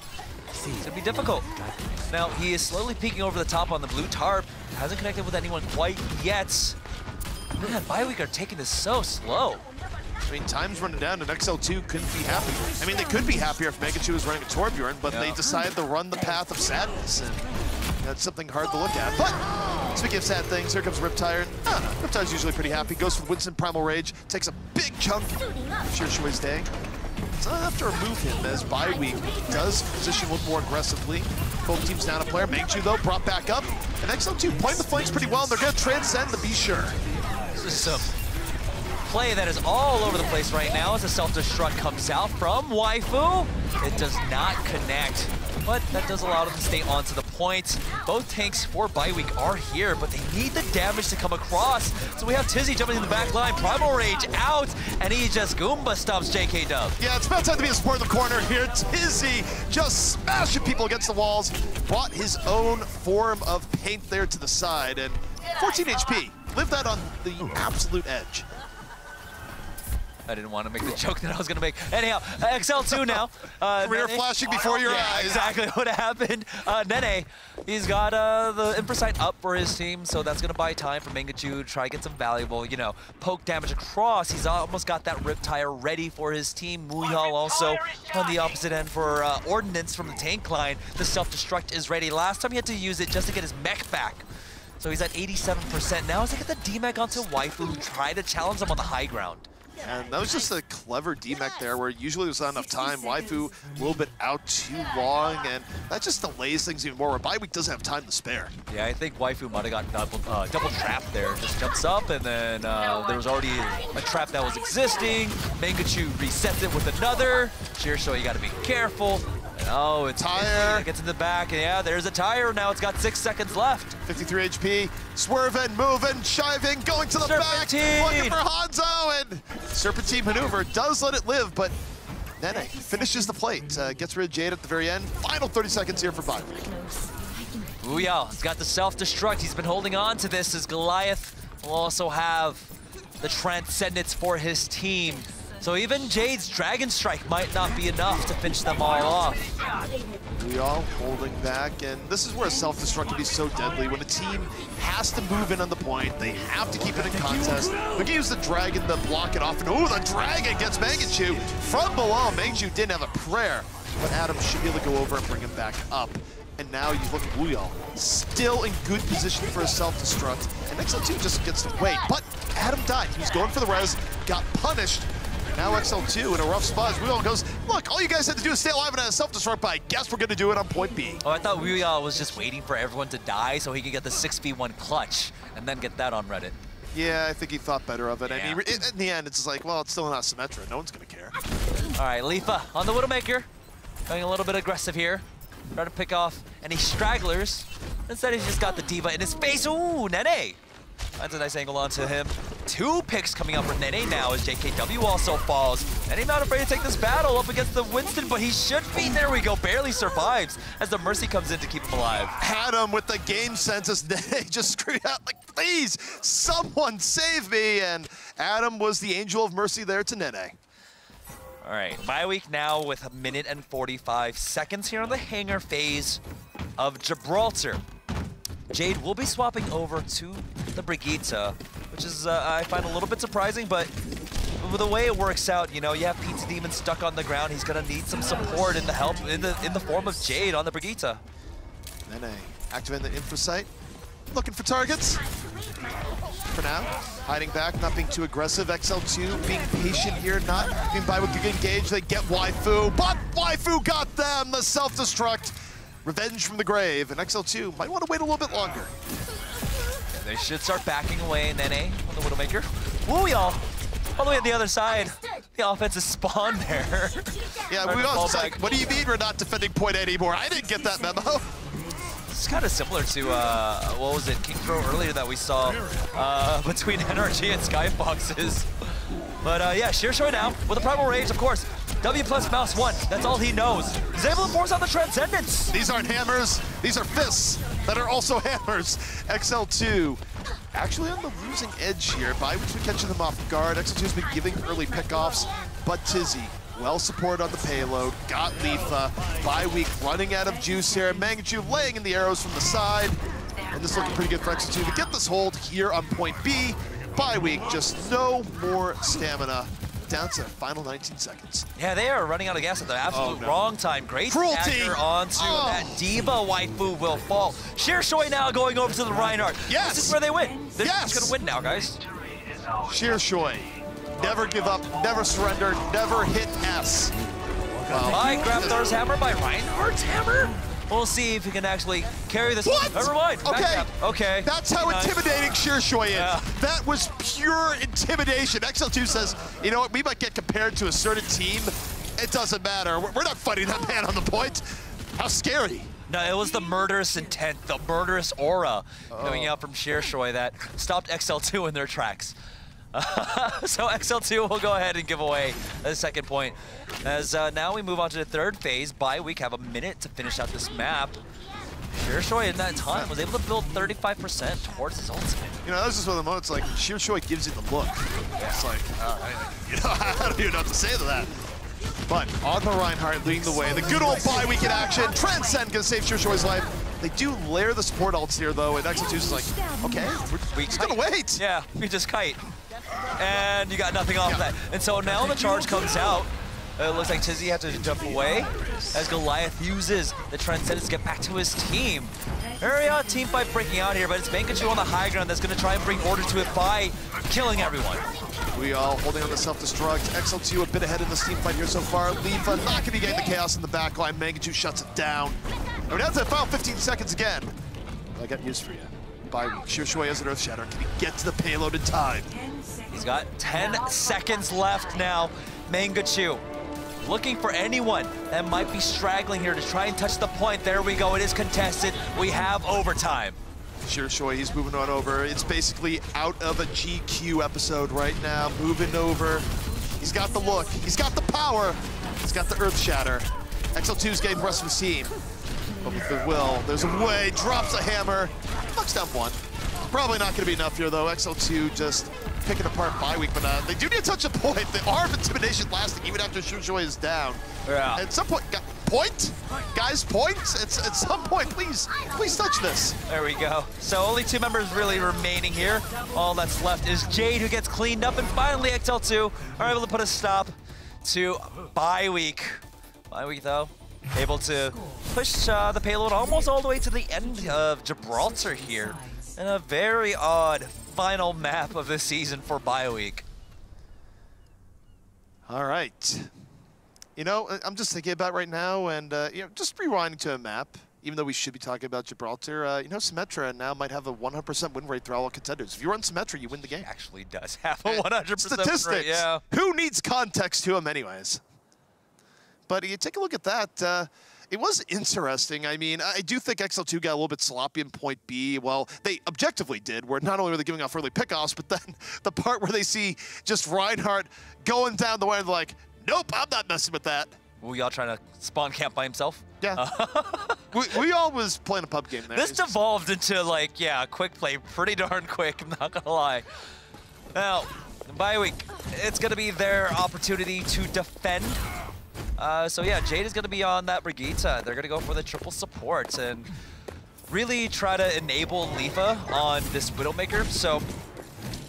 It's gonna be difficult. Now, he is slowly peeking over the top on the blue tarp. Hasn't connected with anyone quite yet. Man, Bioweek are taking this so slow. I mean, time's running down, and XL2 couldn't be happy. I mean, they could be happier if Megachu was running a Torbjorn, but they decided to run the path of sadness, and that's something hard to look at. But speaking of sad things, here comes Riptire. Riptire's usually pretty happy. Goes for Winston Primal Rage, takes a big chunk. Sure Shui's staying. So I have to remove him as Bioweek does position a little more aggressively. Both teams down a player. Megachu, though, brought back up. And XL2 playing the flanks pretty well, and they're going to transcend the Be Sure. This is some play that is all over the place right now as a self-destruct comes out from Waifu. It does not connect, but that does allow them to stay on to the point. Both tanks for Bioweek are here, but they need the damage to come across. So we have Tizzy jumping in the back line, Primal Rage out, and he just Goomba stomps JK Dub. Yeah, it's about time to be a support in the corner here. Tizzy just smashing people against the walls. Brought his own form of paint there to the side, and 14 HP. Lived that on the absolute edge. I didn't want to make the joke that I was going to make. Anyhow, XL2 now. Career flashing before your eyes. Exactly what happened. Nene, he's got the Infosight up for his team, so that's going to buy time for Megachu to try to get some valuable, you know, poke damage across. He's almost got that Riptire ready for his team. Muyal also on the opposite end for Ordnance from the tank line. The self-destruct is ready. Last time he had to use it just to get his mech back. So he's at 87%. Now he's going to get the D-Mech onto Waifu, who tried to challenge him on the high ground. And that was just a clever D-Mech there, where usually there's not enough time. Waifu a little bit out too long, and that just delays things even more, where Bioweek doesn't have time to spare. Yeah, I think Waifu might have got double trapped there. Just jumps up, and then there was already a trap that was existing. Megachu resets it with another. Shearshow, you got to be careful. Oh, it's Tire. It gets in the back, and yeah, there's a tire. Now it's got 6 seconds left. 53 HP, swerving, moving, shiving, going to the Serpentine. back, looking for Hanzo, and Serpentine maneuver does let it live, but Nene finishes the plate, gets rid of Jade at the very end. Final 30 seconds here for Bioweek. Uyal has got the self-destruct. He's been holding on to this as Goliath will also have the Transcendence for his team. So even Jade's Dragon Strike might not be enough to finish them all off. We all holding back, and this is where self-destruct can be so deadly. When a team has to move in on the point, they have to keep it in contest. They can use the Dragon to block it off, and ooh, the Dragon gets Megachu from below. Megachu didn't have a prayer, but Adam should be able to go over and bring him back up. And now you look at Wuyal, still in good position for a self-destruct, and XL2 just gets to wait. But Adam died. He was going for the res, got punished. Now XL2 in a rough spot as Wuyal goes, look, all you guys had to do is stay alive and have a self-destruct, but I guess we're going to do it on point B. Oh, I thought Wuyal was just waiting for everyone to die so he could get the 6v1 clutch and then get that on Reddit. Yeah, I think he thought better of it. Yeah. And in the end, it's just like, well, it's still not Symmetra. No one's going to care. All right, Lifa on the Widowmaker. Going a little bit aggressive here. Trying to pick off any stragglers. Instead, he's just got the Diva in his face. Ooh, Nene. That's a nice angle onto him. 2 picks coming up for Nene now as JKW also falls. And he's not afraid to take this battle up against the Winston, but he should be. There we go, barely survives as the Mercy comes in to keep him alive. Adam with the game sense as Nene just screamed out like, please, someone save me. And Adam was the angel of mercy there to Nene. All right, Bioweek now with 1 minute and 45 seconds here on the hangar phase of Gibraltar. Jade will be swapping over to the Brigitte, which is, I find a little bit surprising, but with the way it works out, you know, you have Pizza Demon stuck on the ground. He's gonna need some support in the help in the form of Jade on the Brigitte. Nene activating the Infosight, looking for targets. For now, hiding back, not being too aggressive. XL2 being patient here, not being Bioweek engaged. They get Waifu, but Waifu got them. The self-destruct. Revenge from the grave, and XL2 might want to wait a little bit longer. Yeah, they should start backing away, Nene on the Widowmaker. Woo, y'all! All the way on the other side. The offense is spawned there. Yeah, we also like, what do you mean we're not defending point A anymore? I didn't get that memo. It's kind of similar to, what was it, King Pro earlier that we saw between NRG and Skyfoxes. But yeah, Sheershoy now with the Primal Rage, of course. W plus mouse 1, that's all he knows. He's able to force out the Transcendence. These aren't hammers, these are fists that are also hammers. XL2 actually on the losing edge here. Bi-Week's been catching them off guard. XL2's been giving early pickoffs, but Tizzy well supported on the payload, got Lifa. Bi-Week running out of juice here. Mangachu laying in the arrows from the side. And this looking pretty good for XL2 to get this hold here on point B. Bi-Week, just no more stamina. Down to the final 19 seconds. Yeah, they are running out of gas at the absolute wrong time. Great Cruelty stagger onto that Diva waifu will fall. Sheershoy now going over to the Reinhardt. Yes! This is where they win. They're Yes! just gonna win now, guys. Sheershoy, never give up, never surrender, never hit S. By Grabthar's hammer, by Reinhardt's hammer. We'll see if he can actually carry this. What? Never mind. Okay. Okay. That's how intimidating Sheershoy is. Yeah. That was pure intimidation. XL2 says, you know what, we might get compared to a certain team. It doesn't matter. We're not fighting that man on the point. How scary. No, it was the murderous intent, the murderous aura coming out from Sheershoy that stopped XL2 in their tracks. So XL2 will go ahead and give away the second point. As now we move on to the third phase. Bi-Week have a minute to finish out this map. Sheershoy in that time was able to build 35% towards his ultimate. You know, that's just one of the moments like Sheershoy gives you the look. It's like, you know, I don't even know what to say to that. But on the Reinhardt leading the way. The good old Bi-Week in action. Transcend gonna save Sheershoy's life. They do layer the support ults here though, and XL2's is like, okay, we're just gonna wait. Yeah, we just kite. And you got nothing off that. And so now the charge comes out. It looks like Tizzy had to jump away as Goliath uses the Transcendence to get back to his team. Very odd team fight breaking out here, but it's Mangachu on the high ground that's going to try and bring order to it by killing everyone. We all holding on the self-destruct. XL2 a bit ahead in this team fight here so far. Lifa not going to be getting the chaos in the back line. Mangachu shuts it down. And we're down to the final 15 seconds again. I got news for you. Bi-Week, Sheershoy has an Earth Shatter. Can he get to the payload in time? He's got 10 seconds left now. Mangachu looking for anyone that might be straggling here to try and touch the point. There we go, it is contested. We have overtime. Sheershoy, he's moving on over. It's basically out of a GQ episode right now. Moving over. He's got the look. He's got the power. He's got the Earth Shatter. XL2's getting the rest of his team. But with the will, there's a way. Drops a hammer. Knocks down one. Probably not going to be enough here, though. XL2 just picking apart Bi-Week, but they do need to touch a point. The arm of intimidation lasting even after Sheershoy is down. Yeah. At some point, point? Guys, point? At some point, please touch this. There we go. So only 2 members really remaining here. All that's left is Jade, who gets cleaned up, and finally XL2 are able to put a stop to Bi-Week. Bi-Week, though, able to push the payload almost all the way to the end of Gibraltar here. And a very odd final map of this season for Bi-Week. All right. You know, I'm just thinking about right now, and you know, just rewinding to a map. Even though we should be talking about Gibraltar, you know, Symmetra now might have a 100% win rate through all Contenders. If you run Symmetra, you win the game. He actually does have a 100% Statistics. win rate, yeah. Who needs context to him, anyways? But you take a look at that. It was interesting. I mean, I do think XL2 got a little bit sloppy in point B. Well, they objectively did, where not only were they giving off early pickoffs, but then the part where they see just Reinhardt going down the way, they're like, nope, I'm not messing with that. Were y'all trying to spawn camp by himself? Yeah. we all was playing a pub game there. This devolved into, like, yeah, quick play, pretty darn quick, I'm not gonna lie. Now, Bi-Week, it's gonna be their opportunity to defend. So yeah, Jade is going to be on that Brigitte. They're going to go for the triple support and really try to enable Lifa on this Widowmaker. So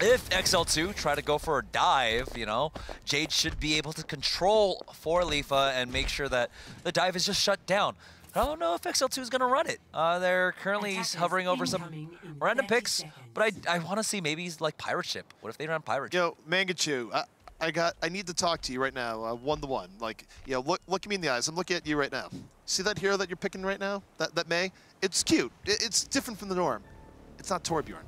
if XL2 try to go for a dive, you know, Jade should be able to control for Lifa and make sure that the dive is just shut down. I don't know if XL2 is going to run it. They're currently hovering over some random picks, but I want to see maybe like Pirate Ship. What if they run Pirate Ship? Yo, Mangachu, I need to talk to you right now, one-to-one. Like, you know, look at me in the eyes. I'm looking at you right now. See that hero that you're picking right now? That May? It's cute. It's different from the norm. It's not Torbjorn.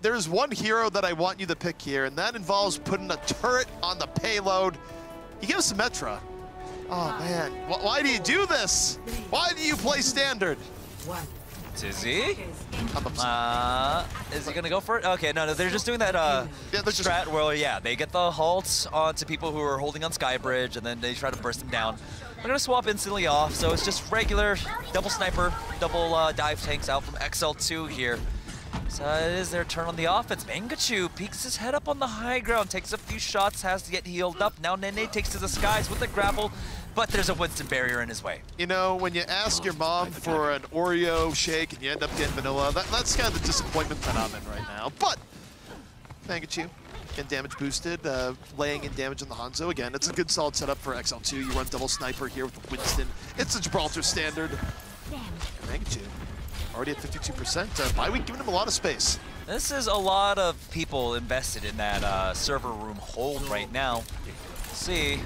There's one hero that I want you to pick here, and that involves putting a turret on the payload. You give us Symmetra. Oh, man. Why do you do this? Why do you play standard? Tizzy? I'm upset. Is he gonna go for it? Okay, no, they're just doing that strat where, yeah, they get the halt onto people who are holding on Skybridge, and then they try to burst them down. They're gonna swap instantly off, so it's just regular double sniper, double dive tanks out from XL2 here. So it is their turn on the offense. Mangachu peeks his head up on the high ground, takes a few shots, has to get healed up. Now Nene takes to the skies with the grapple, but there's a Winston barrier in his way. You know, when you ask your mom for an Oreo shake and you end up getting vanilla, that's kind of the disappointment that I'm in right now. But Mangachu getting damage boosted, laying in damage on the Hanzo. Again, it's a good solid setup for XL2. You run double sniper here with Winston. It's a Gibraltar standard. Mangachu already at 52%. Bye week giving him a lot of space. This is a lot of people invested in that server room hold right now. See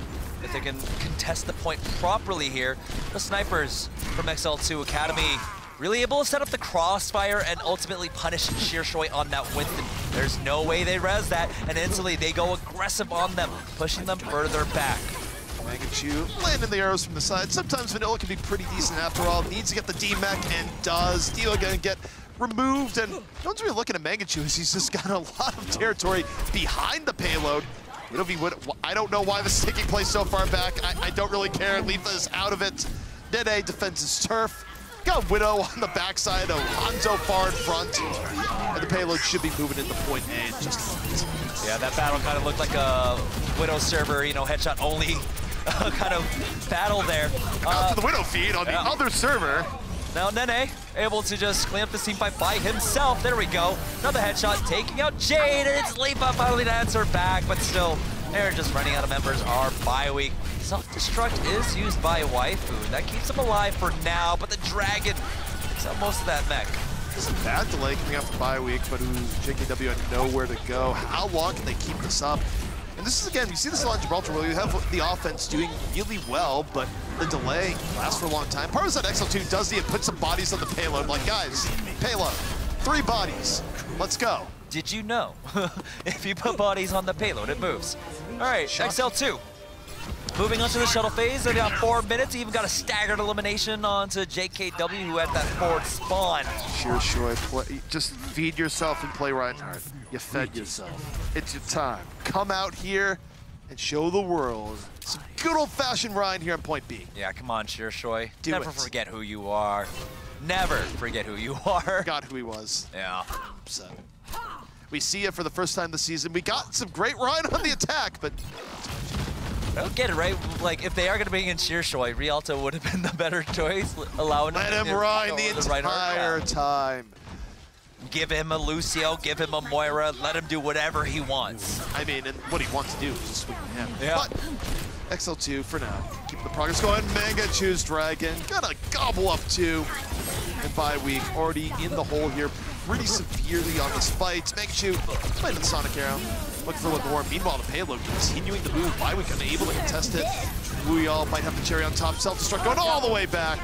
if they can contest the point properly here. The snipers from XL2 Academy really able to set up the crossfire and ultimately punish Sheershoi on that Winston. There's no way they res that, and instantly they go aggressive on them, pushing them further back. Mangachu landing the arrows from the side. Sometimes Vanilla can be pretty decent after all. Needs to get the D-Mech and does. Dio gonna get removed, and no one's really looking at Mangachu as he's just got a lot of territory behind the payload. I don't know why this is taking place so far back. I don't really care. Leafa is out of it. Nene defends his turf. Got Widow on the backside of Hanzo far in front. And the payload should be moving into point A in just a moment. Yeah, that battle kind of looked like a Widow server, you know, headshot only kind of battle there. Out to the Widow feed on the other server. Now Nene able to just clean up the team fight by himself. There we go. Another headshot taking out Jade, and it's Leafa finally to answer back, but still, they're just running out of members. Our bye week. Self-destruct is used by Waifu. That keeps him alive for now, but the Dragon takes out most of that mech. It's a bad delay coming up from bye week, but JKW had nowhere to go. How long can they keep this up? And this is, again, you see this a lot in Gibraltar, where you have the offense doing really well, but the delay lasts for a long time. Part of that XL2 does need to put some bodies on the payload. Like, guys, payload, 3 bodies, let's go. Did you know? If you put bodies on the payload, it moves. All right, XL2. Moving on to the shuttle phase, they got 4 minutes, even got a staggered elimination onto JKW, who had that forward spawn. Sheershoi, just feed yourself and play Reinhardt. You fed yourself. It's your time. Come out here and show the world some good old-fashioned Ryan here on point B. Yeah, come on, Sheershoi. Do Never it. forget who you are. Never forget who you are. Forgot who he was. Yeah. So, we see it for the first time this season. We got some great Ryan on the attack, but I don't get it, right? Like, if they are going to bring in Sheershoi, Rialto would have been the better choice, allowing let him ride the entire time. Give him a Lucio, give him a Moira, let him do whatever he wants. I mean, and what he wants to do is just swing the hammer. Yeah. But XL2 for now. Keep the progress going. Mangachu's Dragon. Gotta gobble up 2. And bye week already in the hole here pretty severely on this fight. Mangachu playing the Sonic Arrow. Looking for a little more. Meanwhile, the payload continuing to move. Bye week unable to contest it. Wuyall might have the cherry on top. Self-destruct going all the way back.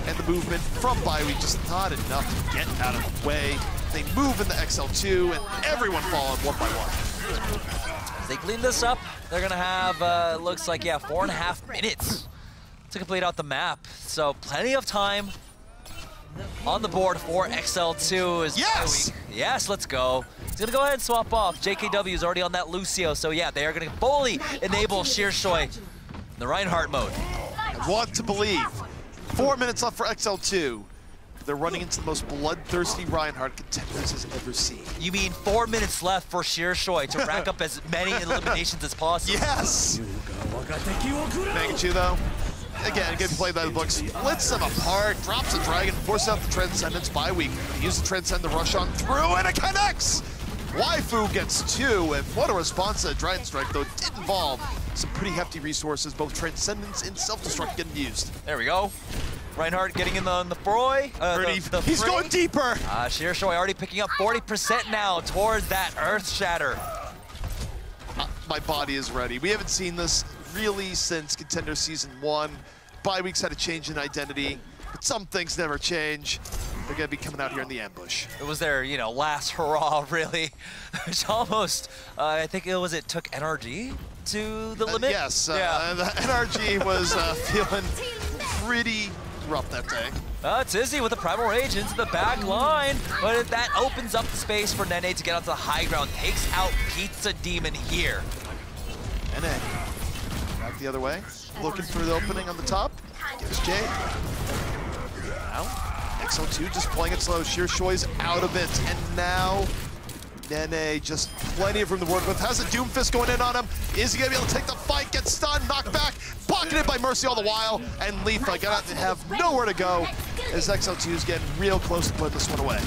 And the movement from bye week just not enough to get out of the way. They move in the XL2 and everyone falling one by one. As they clean this up, they're gonna have, looks like, yeah, 4.5 minutes to complete out the map. So plenty of time on the board for XL2. Is yes! Yes, let's go. He's gonna go ahead and swap off. JKW is already on that Lucio, so yeah, they are gonna fully enable Sheershoi in the Reinhardt mode. I want to believe. 4 minutes left for XL2. They're running into the most bloodthirsty Reinhardt Contenders has ever seen. You mean 4 minutes left for Sheershoi to rack up as many eliminations as possible? Yes! Mangachu, though, again, good play by the book. Splits them apart, drops a Dragon, forces out the Transcendence bye week. Use the Transcend to rush on through, and it connects! Waifu gets 2, and what a response to the Dragon Strike, though it did involve some pretty hefty resources, both Transcendence and Self-Destruct getting used. There we go. Reinhardt getting in the froy. He's going deeper. Sheershoi already picking up 40% now towards that Earth Shatter. My body is ready. We haven't seen this really since Contender Season 1. Bye weeks had a change in identity, but some things never change. They're gonna be coming out here in the ambush. It was their, you know, last hurrah, really. Which almost, I think it took NRG to the limit? Yes, yeah. the NRG was feeling pretty rough that day. Tizzy with the Primal Rage into the back line, but that opens up the space for Nene to get onto the high ground, takes out Pizza Demon here. Nene, back the other way, looking for the opening on the top, gives Jade. Now, XL2 just playing it slow, Sheer Shoi's out of it, and now Nene just plenty of room to work with, has a Doom Fist going in on him, is he gonna be able to take the fight, get stunned, knocked back, pocketed by Mercy all the while, and Leafa gonna have nowhere to go as XL2 is getting real close to putting this one away.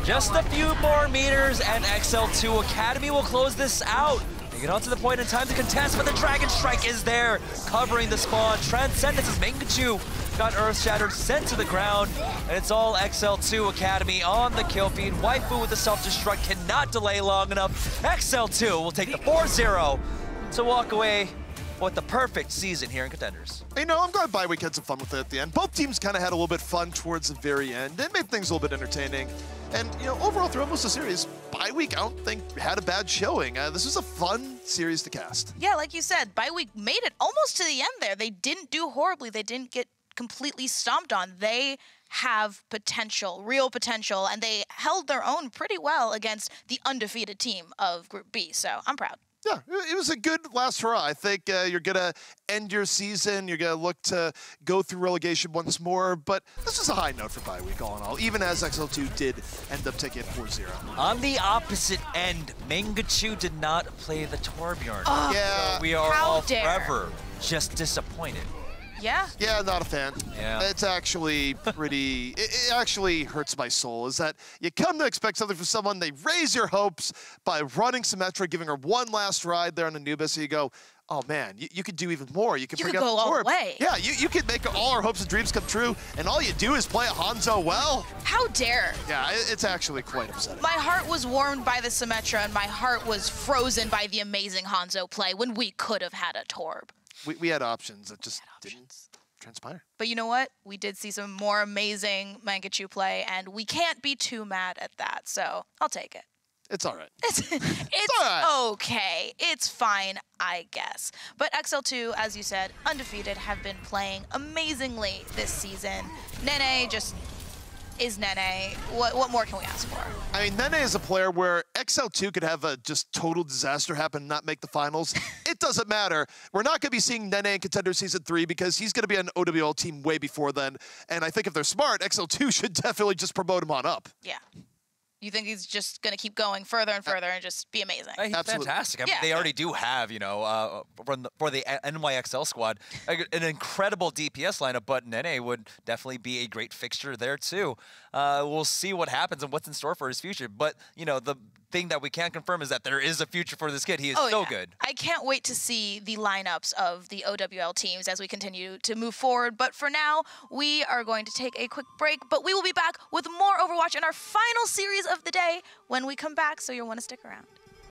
Just a few more meters and XL2 Academy will close this out. They get onto the point in time to contest, but the Dragon Strike is there, covering the spawn. Transcendence as Mangachu got Earth Shattered, sent to the ground, and it's all XL2 Academy on the kill feed. Waifu with the self-destruct cannot delay long enough. XL2 will take the 4-0 to walk away with the perfect season here in Contenders. You know, I'm glad Bye Week had some fun with it at the end. Both teams kind of had a little bit fun towards the very end. It made things a little bit entertaining. And, you know, overall through almost the series, Bye Week, I don't think had a bad showing. This was a fun series to cast. Yeah, like you said, Bye Week made it almost to the end there. They didn't do horribly. They didn't get completely stomped on. They have potential, real potential, and they held their own pretty well against the undefeated team of Group B. So I'm proud. Yeah, it was a good last hurrah. I think you're going to end your season. You're going to look to go through relegation once more. But this is a high note for Bye Week all in all, even as XL2 did end up taking it 4-0. On the opposite end, Mangachu did not play the Torbjorn. Oh, yeah. So we are all forever just disappointed. Yeah. Yeah, not a fan. Yeah. It's actually pretty, it actually hurts my soul, is that you come to expect something from someone, they raise your hopes by running Symmetra, giving her one last ride there on Anubis, so you go, oh man, you could do even more. You could bring up go all the way. Yeah, you could make all our hopes and dreams come true, and all you do is play a Hanzo well. How dare. Yeah, it's actually quite upsetting. My heart was warmed by the Symmetra, and my heart was frozen by the amazing Hanzo play when we could have had a Torb. We had options that just didn't transpire. But you know what? We did see some more amazing Mangachu play, and we can't be too mad at that, so I'll take it. It's all right. It's all right. okay. It's fine, I guess. But XL2, as you said, undefeated, have been playing amazingly this season. Nene just is Nene. What more can we ask for? I mean, Nene is a player where XL2 could have a just total disaster happen and not make the finals. It doesn't matter. We're not going to be seeing Nene in Contenders Season 3 because he's going to be on an OWL team way before then. And I think if they're smart, XL2 should definitely just promote him on up. Yeah. You think he's just going to keep going further and further and just be amazing? He's Absolutely. fantastic. I mean, Yeah. they already do have, you know, for the NYXL squad, an incredible DPS lineup, but Nene would definitely be a great fixture there too. We'll see what happens and what's in store for his future. But, you know, the thing that we can confirm is that there is a future for this kid. He is so good. I can't wait to see the lineups of the OWL teams as we continue to move forward. But for now, we are going to take a quick break, but we will be back with more Overwatch in our final series of the day when we come back, so you'll want to stick around.